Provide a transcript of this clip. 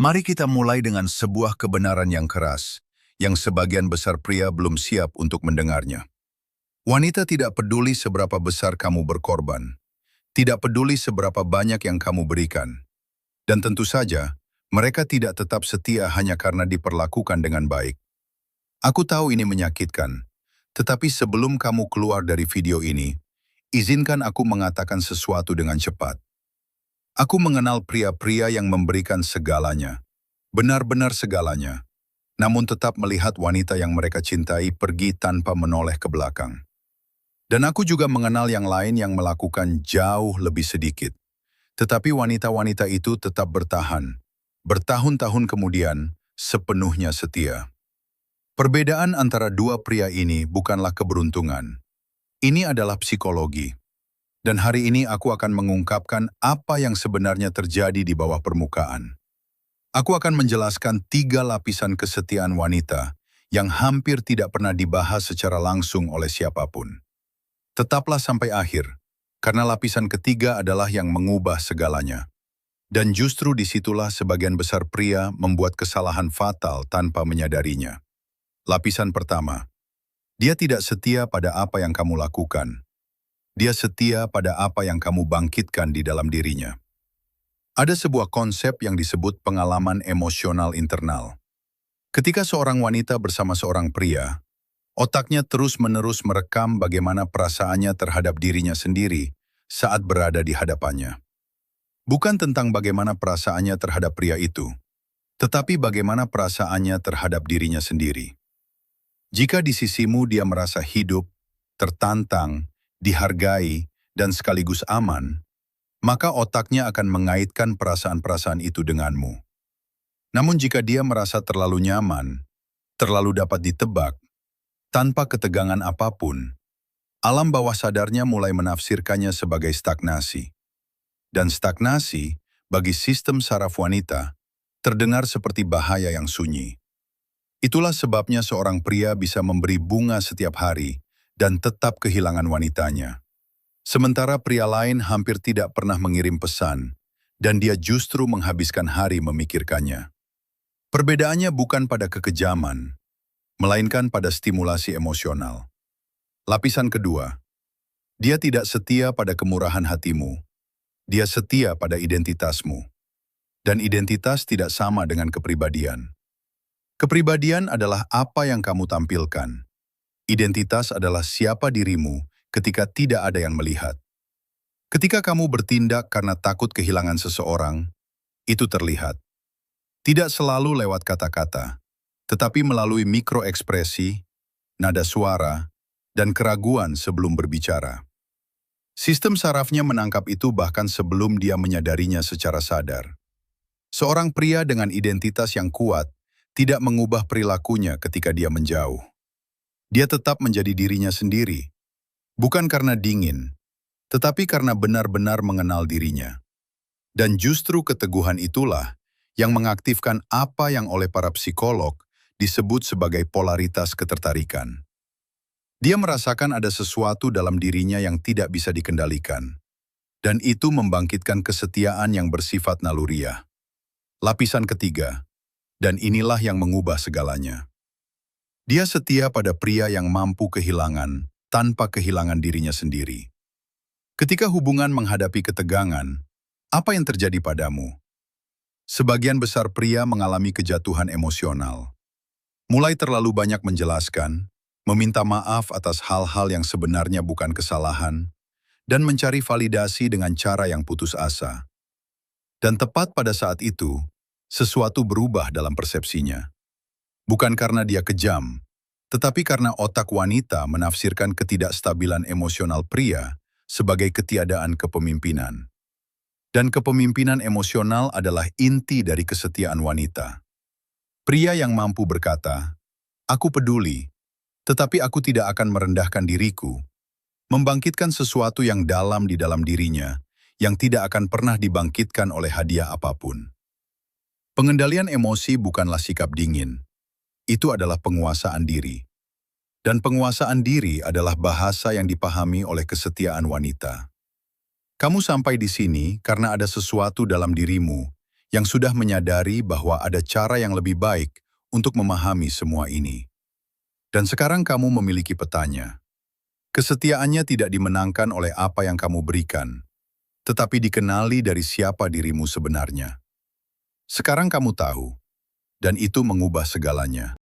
Mari kita mulai dengan sebuah kebenaran yang keras, yang sebagian besar pria belum siap untuk mendengarnya. Wanita tidak peduli seberapa besar kamu berkorban, tidak peduli seberapa banyak yang kamu berikan. Dan tentu saja, mereka tidak tetap setia hanya karena diperlakukan dengan baik. Aku tahu ini menyakitkan, tetapi sebelum kamu keluar dari video ini, izinkan aku mengatakan sesuatu dengan cepat. Aku mengenal pria-pria yang memberikan segalanya, benar-benar segalanya, namun tetap melihat wanita yang mereka cintai pergi tanpa menoleh ke belakang. Dan aku juga mengenal yang lain yang melakukan jauh lebih sedikit. Tetapi wanita-wanita itu tetap bertahan, bertahun-tahun kemudian, sepenuhnya setia. Perbedaan antara dua pria ini bukanlah keberuntungan. Ini adalah psikologi. Dan hari ini aku akan mengungkapkan apa yang sebenarnya terjadi di bawah permukaan. Aku akan menjelaskan 3 lapisan kesetiaan wanita yang hampir tidak pernah dibahas secara langsung oleh siapapun. Tetaplah sampai akhir, karena lapisan ketiga adalah yang mengubah segalanya. Dan justru disitulah sebagian besar pria membuat kesalahan fatal tanpa menyadarinya. Lapisan pertama, dia tidak setia pada apa yang kamu lakukan. Dia setia pada apa yang kamu bangkitkan di dalam dirinya. Ada sebuah konsep yang disebut pengalaman emosional internal. Ketika seorang wanita bersama seorang pria, otaknya terus-menerus merekam bagaimana perasaannya terhadap dirinya sendiri saat berada di hadapannya. Bukan tentang bagaimana perasaannya terhadap pria itu, tetapi bagaimana perasaannya terhadap dirinya sendiri. Jika di sisimu dia merasa hidup, tertantang, dihargai, dan sekaligus aman, maka otaknya akan mengaitkan perasaan-perasaan itu denganmu. Namun jika dia merasa terlalu nyaman, terlalu dapat ditebak, tanpa ketegangan apapun, alam bawah sadarnya mulai menafsirkannya sebagai stagnasi. Dan stagnasi, bagi sistem saraf wanita, terdengar seperti bahaya yang sunyi. Itulah sebabnya seorang pria bisa memberi bunga setiap hari, dan tetap kehilangan wanitanya. Sementara pria lain hampir tidak pernah mengirim pesan, dan dia justru menghabiskan hari memikirkannya. Perbedaannya bukan pada kekejaman, melainkan pada stimulasi emosional. Lapisan kedua, dia tidak setia pada kemurahan hatimu, dia setia pada identitasmu. Dan identitas tidak sama dengan kepribadian. Kepribadian adalah apa yang kamu tampilkan. Identitas adalah siapa dirimu ketika tidak ada yang melihat. Ketika kamu bertindak karena takut kehilangan seseorang, itu terlihat. Tidak selalu lewat kata-kata, tetapi melalui mikroekspresi, nada suara, dan keraguan sebelum berbicara. Sistem sarafnya menangkap itu bahkan sebelum dia menyadarinya secara sadar. Seorang pria dengan identitas yang kuat tidak mengubah perilakunya ketika dia menjauh. Dia tetap menjadi dirinya sendiri, bukan karena dingin, tetapi karena benar-benar mengenal dirinya. Dan justru keteguhan itulah yang mengaktifkan apa yang oleh para psikolog disebut sebagai polaritas ketertarikan. Dia merasakan ada sesuatu dalam dirinya yang tidak bisa dikendalikan, dan itu membangkitkan kesetiaan yang bersifat naluriah. Lapisan ketiga, dan inilah yang mengubah segalanya. Dia setia pada pria yang mampu kehilangan tanpa kehilangan dirinya sendiri. Ketika hubungan menghadapi ketegangan, apa yang terjadi padamu? Sebagian besar pria mengalami kejatuhan emosional. Mulai terlalu banyak menjelaskan, meminta maaf atas hal-hal yang sebenarnya bukan kesalahan, dan mencari validasi dengan cara yang putus asa. Dan tepat pada saat itu, sesuatu berubah dalam persepsinya. Bukan karena dia kejam, tetapi karena otak wanita menafsirkan ketidakstabilan emosional pria sebagai ketiadaan kepemimpinan. Dan kepemimpinan emosional adalah inti dari kesetiaan wanita. Pria yang mampu berkata, "Aku peduli, tetapi aku tidak akan merendahkan diriku," membangkitkan sesuatu yang dalam di dalam dirinya, yang tidak akan pernah dibangkitkan oleh hadiah apapun. Pengendalian emosi bukanlah sikap dingin. Itu adalah penguasaan diri. Dan penguasaan diri adalah bahasa yang dipahami oleh kesetiaan wanita. Kamu sampai di sini karena ada sesuatu dalam dirimu yang sudah menyadari bahwa ada cara yang lebih baik untuk memahami semua ini. Dan sekarang kamu memiliki petanya. Kesetiaannya tidak dimenangkan oleh apa yang kamu berikan, tetapi dikenali dari siapa dirimu sebenarnya. Sekarang kamu tahu, dan itu mengubah segalanya.